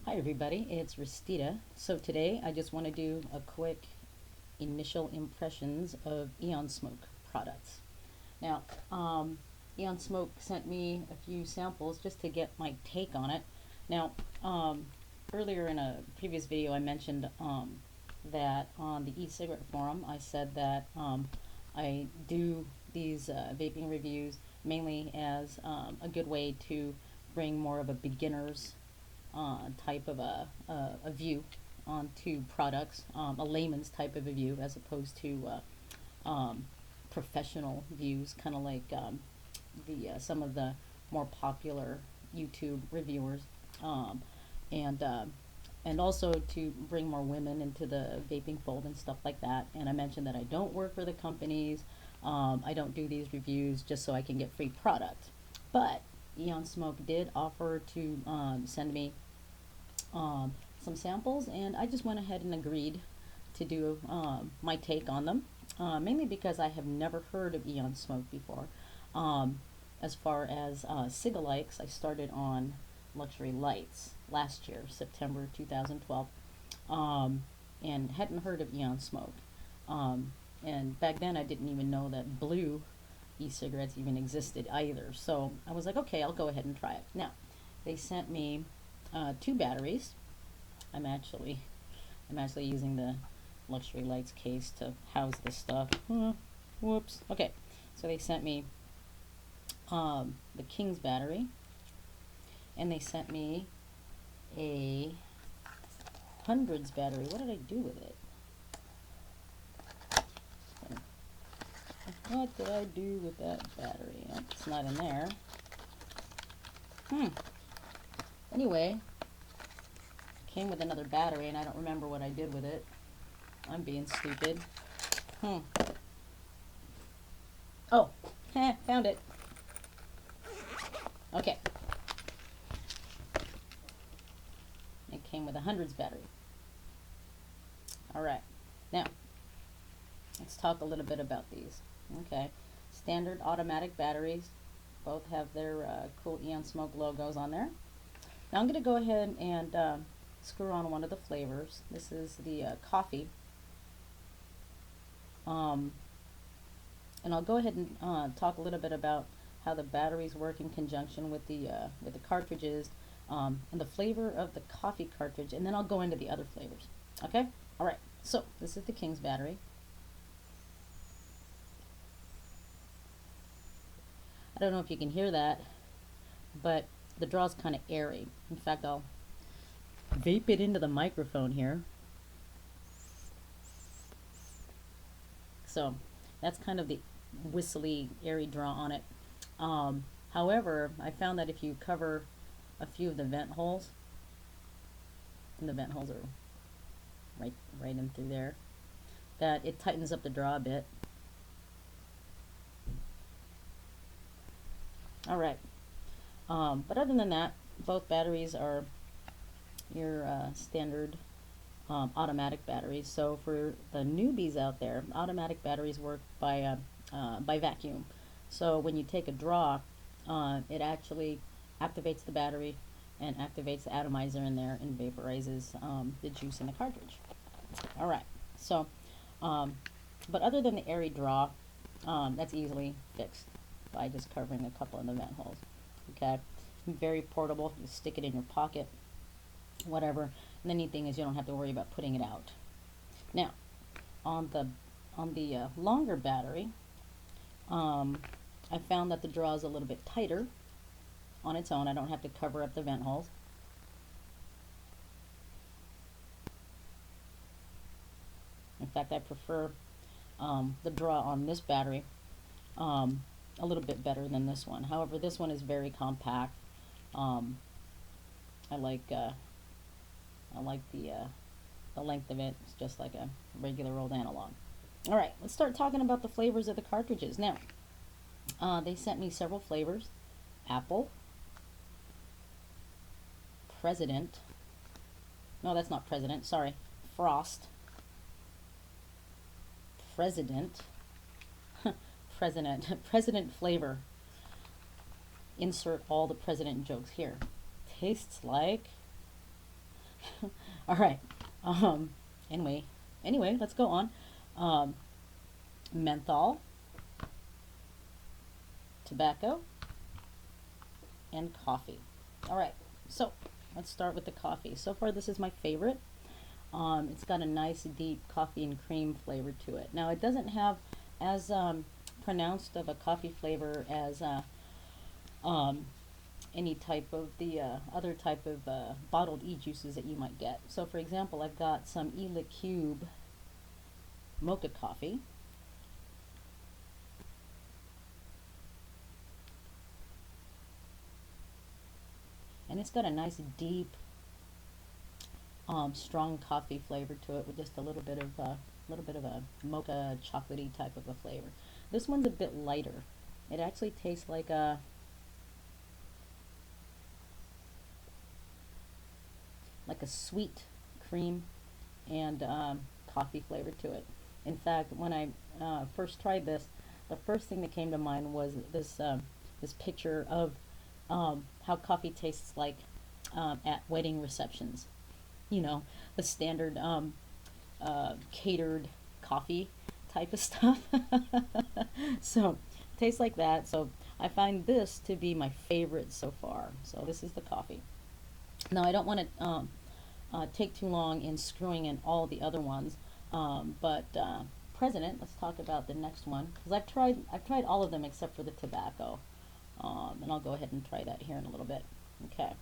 Hi everybody, it's Restita. So today I just want to do a quick initial impressions of EonSmoke products. Now, EonSmoke sent me a few samples just to get my take on it. Now, earlier in a previous video I mentioned that on the e-cigarette forum I said that I do these vaping reviews mainly as a good way to bring more of a beginner's type of a view onto products, a layman's type of a view as opposed to professional views, kind of like the some of the more popular YouTube reviewers, and and also to bring more women into the vaping fold and stuff like that. And I mentioned that I don't work for the companies. I don't do these reviews just so I can get free product. But EonSmoke did offer to send me some samples, and I just went ahead and agreed to do my take on them, mainly because I have never heard of EonSmoke before. As far as cig-a-likes, I started on luxury lights last year, September 2012, and hadn't heard of EonSmoke. And back then I didn't even know that blue e-cigarettes even existed either. So I was like, okay, I'll go ahead and try it. Now, they sent me two batteries. I'm actually using the luxury lights case to house this stuff. Whoops. Okay, so they sent me the King's battery, and they sent me a hundreds battery. What did I do with it? What did I do with that battery? Oh, it's not in there. Anyway, came with another battery, and I don't remember what I did with it. I'm being stupid. Oh, found it. Okay. It came with a hundreds battery. All right. Now, let's talk a little bit about these. Okay. Standard automatic batteries. Both have their cool EonSmoke logos on there. Now I'm going to go ahead and screw on one of the flavors. This is the coffee. And I'll go ahead and talk a little bit about how the batteries work in conjunction with the cartridges, and the flavor of the coffee cartridge, and then I'll go into the other flavors. Okay? All right. So this is the King's battery. I don't know if you can hear that, but the draw's kind of airy. In fact, I'll vape it into the microphone here. So that's kind of the whistly, airy draw on it. However, I found that if you cover a few of the vent holes, and the vent holes are right in through there, that it tightens up the draw a bit. All right. But other than that, both batteries are your standard automatic batteries. So for the newbies out there, automatic batteries work by vacuum. So when you take a draw, it actually activates the battery and activates the atomizer in there and vaporizes the juice in the cartridge. All right. So, but other than the airy draw, that's easily fixed by just covering a couple of the vent holes. Okay, very portable. You stick it in your pocket, whatever. And the neat thing is you don't have to worry about putting it out. Now, on the longer battery, I found that the draw is a little bit tighter on its own. I don't have to cover up the vent holes. In fact, I prefer the draw on this battery a little bit better than this one. However, this one is very compact. I like the length of it. It's just like a regular old analog. All right, let's start talking about the flavors of the cartridges. Now, they sent me several flavors: apple, president. No, that's not president. Sorry, frost, president. President flavor. Insert all the president jokes here. Tastes like All right. Um, anyway, let's go on. Um, menthol, tobacco, and coffee. All right. So let's start with the coffee. So far, this is my favorite. It's got a nice deep coffee and cream flavor to it. Now, it doesn't have as pronounced of a coffee flavor as um, any type of the other type of bottled e-juices that you might get. So, for example, I've got some e-cig mocha coffee. And it's got a nice deep strong coffee flavor to it with just a little bit of a mocha chocolatey type of a flavor. This one's a bit lighter. It actually tastes like a sweet cream and coffee flavor to it. In fact, when I first tried this, the first thing that came to mind was this picture of how coffee tastes like at wedding receptions. You know, the standard catered coffee type of stuff. So, tastes like that. So, I find this to be my favorite so far. So, this is the coffee. Now, I don't want to take too long in screwing in all the other ones, but President, let's talk about the next one because I've tried all of them except for the tobacco, and I'll go ahead and try that here in a little bit. Okay,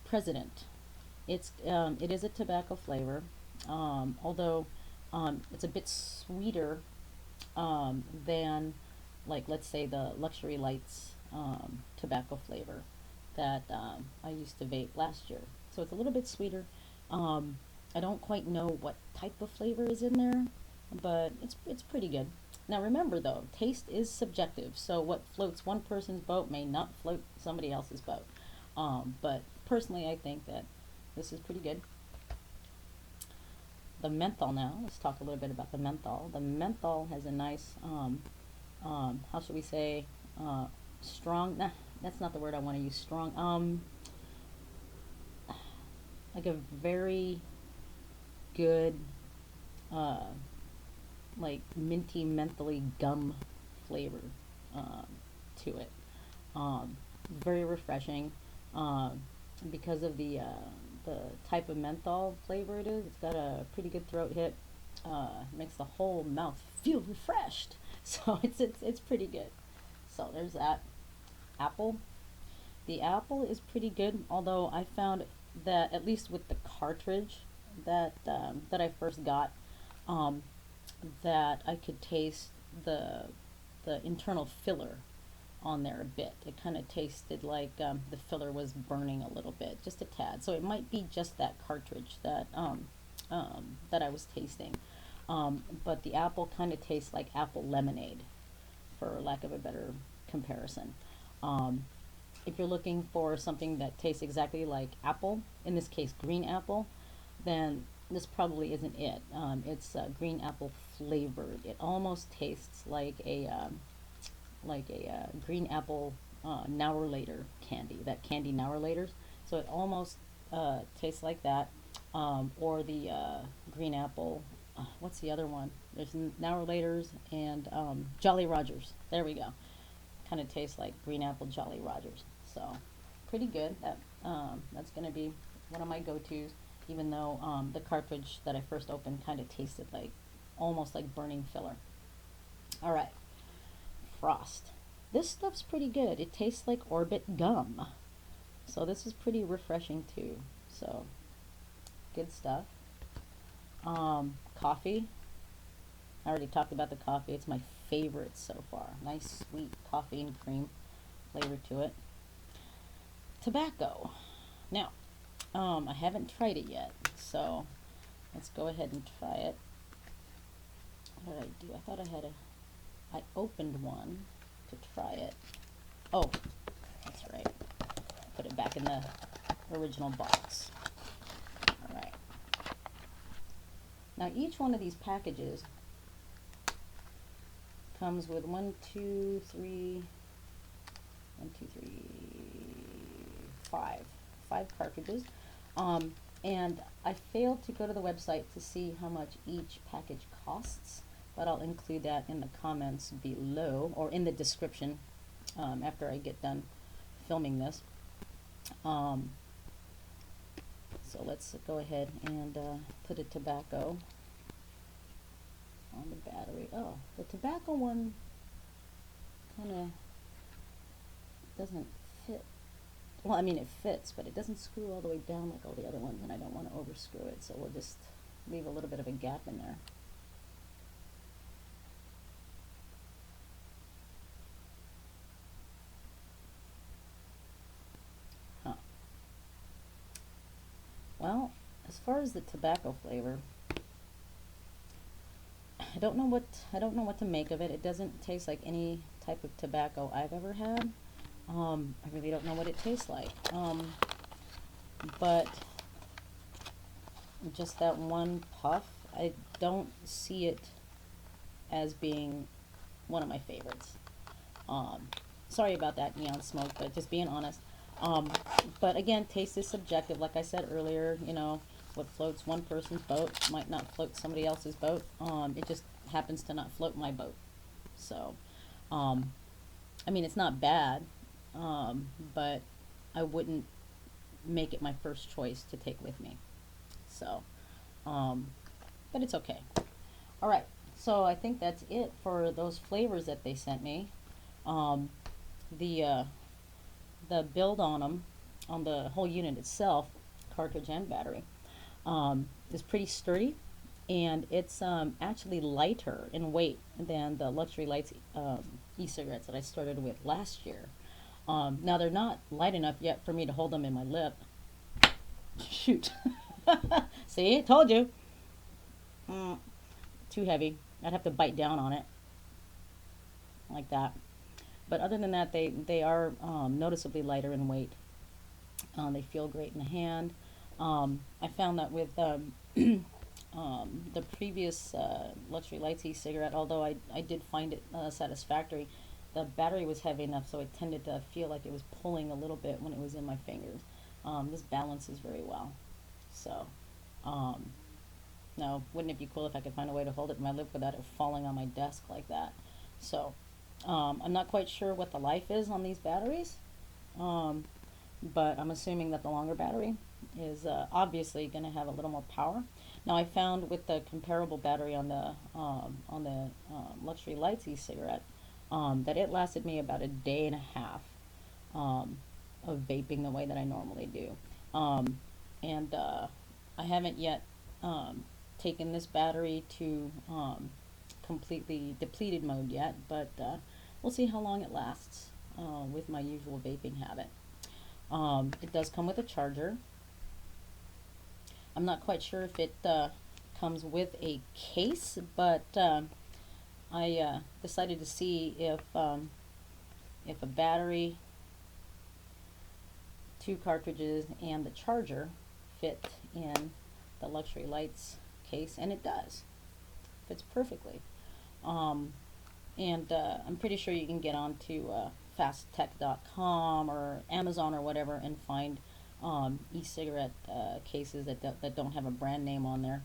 President. It is a tobacco flavor, although it's a bit sweeter than, like, let's say the Luxury Lights tobacco flavor that I used to vape last year. So it's a little bit sweeter. I don't quite know what type of flavor is in there, but it's pretty good. Now remember though, taste is subjective. So what floats one person's boat may not float somebody else's boat. But personally, I think that this is pretty good. The menthol now. Let's talk a little bit about the menthol. The menthol has a nice, how should we say, strong. Nah, that's not the word I want to use. Strong. Like a very good, like minty, mentally gum flavor to it. Very refreshing. Because of the type of menthol flavor it is, it's got a pretty good throat hit. Makes the whole mouth feel refreshed. So it's pretty good. So there's that. Apple. The apple is pretty good, although I found that at least with the cartridge that that I first got, that I could taste the internal filler on there a bit. It kind of tasted like the filler was burning a little bit, just a tad. So it might be just that cartridge that that I was tasting. But the apple kind of tastes like apple lemonade, for lack of a better comparison. If you're looking for something that tastes exactly like apple, in this case green apple, then this probably isn't it. It's green apple flavored. It almost tastes like a green apple now or later candy, that candy now or laters. So it almost tastes like that, or the green apple. What's the other one? There's now or laters and Jolly Rogers. There we go. Kind of tastes like green apple Jolly Rogers. So pretty good. That's gonna be one of my go-tos. Even though the cartridge that I first opened kind of tasted like almost like burning filler. All right. Frost. This stuff's pretty good. It tastes like Orbit gum. So this is pretty refreshing too. So good stuff. Coffee. I already talked about the coffee. It's my favorite so far. Nice sweet coffee and cream flavor to it. Tobacco. Now, I haven't tried it yet, so let's go ahead and try it. What did I do? I thought I opened one to try it. Oh, that's right. Put it back in the original box. All right. Now each one of these packages comes with 5 cartridges. And I failed to go to the website to see how much each package costs, but I'll include that in the comments below or in the description after I get done filming this. So let's go ahead and put a tobacco on the battery. Oh, the tobacco one kind of doesn't fit. Well, I mean it fits, but it doesn't screw all the way down like all the other ones, and I don't want to overscrew it, so we'll just leave a little bit of a gap in there. Huh. Well, as far as the tobacco flavor, I don't know what to make of it. It doesn't taste like any type of tobacco I've ever had. I really don't know what it tastes like. But just that one puff, I don't see it as being one of my favorites. Sorry about that, EonSmoke, but just being honest. But again, taste is subjective. Like I said earlier, you know, what floats one person's boat might not float somebody else's boat. It just happens to not float my boat. So, I mean, it's not bad, but I wouldn't make it my first choice to take with me. So, but it's okay. All right, so I think that's it for those flavors that they sent me. The build on them, on the whole unit itself, cartridge and battery, is pretty sturdy, and it's actually lighter in weight than the Luxury Lights e-cigarettes that I started with last year. Now they're not light enough yet for me to hold them in my lip. Shoot. See, told you. Too heavy. I'd have to bite down on it like that. But other than that, they are noticeably lighter in weight. They feel great in the hand. I found that with the previous Luxury Lights e-cigarette, although I did find it satisfactory, the battery was heavy enough, so it tended to feel like it was pulling a little bit when it was in my fingers. This balances very well. So, no, wouldn't it be cool if I could find a way to hold it in my lip without it falling on my desk like that? So, I'm not quite sure what the life is on these batteries, but I'm assuming that the longer battery is obviously going to have a little more power. Now, I found with the comparable battery on the Luxury Lights e-cigarette that it lasted me about a day and a half of vaping the way that I normally do. And I haven't yet taken this battery to completely depleted mode yet, but we'll see how long it lasts with my usual vaping habit. It does come with a charger. I'm not quite sure if it comes with a case, but I decided to see if a battery, 2 cartridges, and the charger fit in the Luxury Lights case, and it does. Fits perfectly. And I'm pretty sure you can get onto fasttech.com or Amazon or whatever and find e-cigarette cases that don't have a brand name on there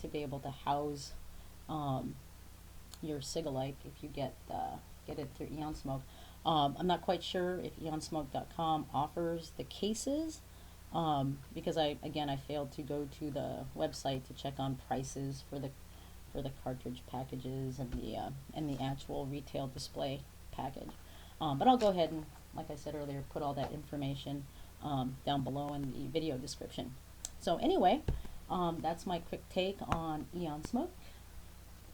to be able to house your cig-a-like if you get it through EonSmoke. I'm not quite sure if EonSmoke.com offers the cases because I failed to go to the website to check on prices for the cartridge packages and the actual retail display package. But I'll go ahead and, like I said earlier, put all that information down below in the video description. So anyway, that's my quick take on EonSmoke,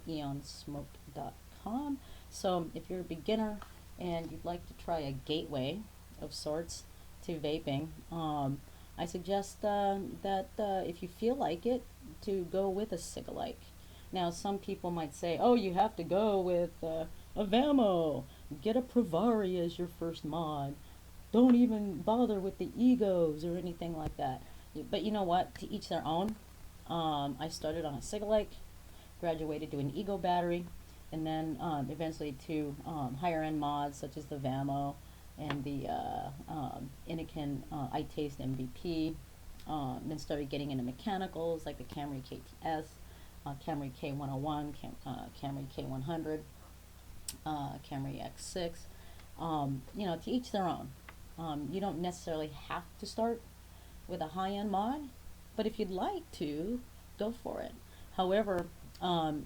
EonSmoke.com. So if you're a beginner and you'd like to try a gateway of sorts to vaping, I suggest that if you feel like it, to go with a cig-a-like. Now, some people might say, oh, you have to go with a Vamo, get a Pravari as your first mod, don't even bother with the egos or anything like that. But you know what, to each their own. I started on a cig-a-like, graduated to an ego battery, and then eventually to higher end mods such as the Vamo and the Innokin iTaste MVP, Then started getting into mechanicals like the Camry KTS, Camry K101, Camry K100, Camry X6. To each their own. You don't necessarily have to start with a high-end mod, but if you'd like to, go for it. However,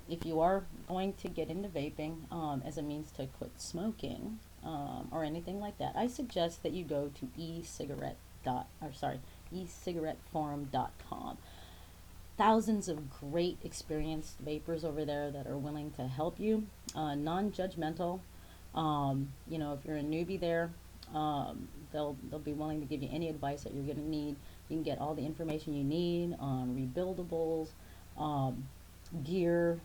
if you are going to get into vaping as a means to quit smoking or anything like that, I suggest that you go to e-cigaretteforum.com. Thousands of great experienced vapors over there that are willing to help you, non-judgmental. If you're a newbie there, they'll be willing to give you any advice that you're going to need. You can get all the information you need on rebuildables, gear,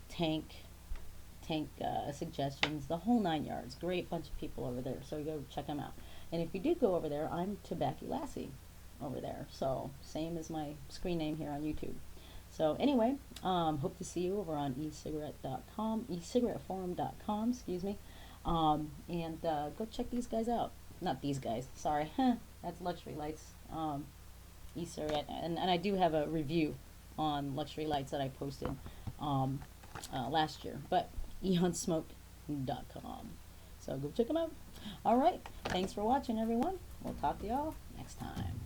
tank suggestions, the whole 9 yards. Great bunch of people over there, so go check them out. And if you do go over there, I'm Tobacco Lassie over there, so same as my screen name here on YouTube. So anyway, hope to see you over on e-cigaretteforum.com, excuse me, and go check these guys out. Not these guys, sorry, that's Luxury Lights, e-cigarette, and I do have a review on Luxury Lights that I posted last year, but EonSmoke.com. So go check them out. All right, thanks for watching, everyone. We'll talk to y'all next time.